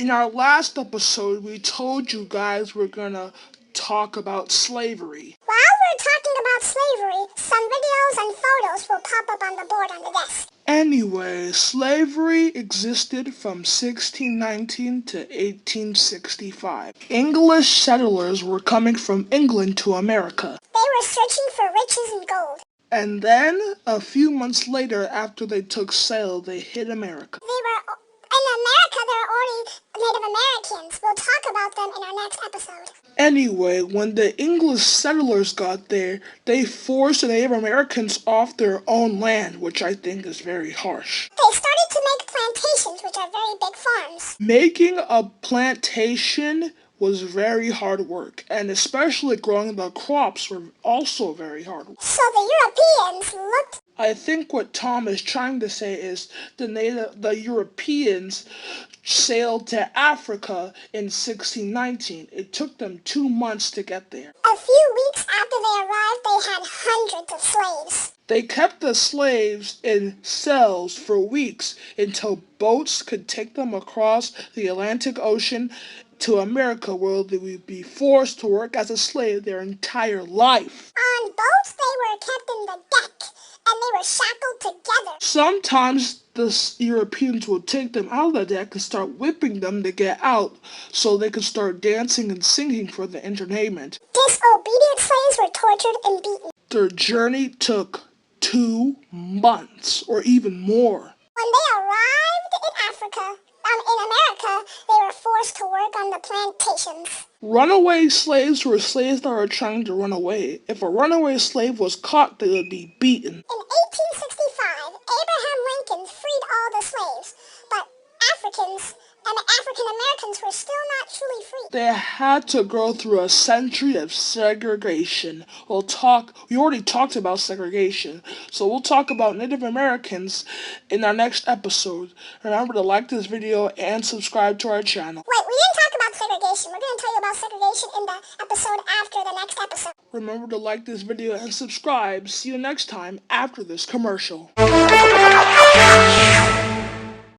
In our last episode, we told you guys we're gonna talk about slavery. While we're talking about slavery, some videos and photos will pop up on the board on the desk. Anyway, slavery existed from 1619 to 1865. English settlers were coming from England to America. They were searching for riches and gold. And then, a few months later, after they took sail, they hit America. In America, there are already Native Americans. We'll talk about them in our next episode. Anyway, when the English settlers got there, they forced the Native Americans off their own land, which I think is very harsh. They started to make plantations, which are very big farms. Making a plantation was very hard work, and especially growing the crops were also very hard work. So the Europeans looked... I think what Tom is trying to say is the Europeans sailed to Africa in 1619. It took them 2 months to get there. A few weeks after they arrived, they had hundreds of slaves. They kept the slaves in cells for weeks until boats could take them across the Atlantic Ocean to America, where they would be forced to work as a slave their entire life. On boats, they were kept in the deck, and they were shackled together. Sometimes the Europeans would take them out of the deck and start whipping them to get out so they could start dancing and singing for the entertainment. Disobedient slaves were tortured and beaten. Their journey took 2 months or even more. When they arrived in America, they were forced to work on the plantations. Runaway slaves were slaves that were trying to run away. If a runaway slave was caught, they would be beaten. In 1865, Abraham Lincoln freed all the slaves, but African Americans were still not truly free. They had to go through a century of segregation. We already talked about segregation, so we'll talk about Native Americans in our next episode. Remember to like this video and subscribe to our channel. Wait, we didn't talk about segregation. We're going to tell you about segregation in the episode after the next episode. Remember to like this video and subscribe. See you next time after this commercial.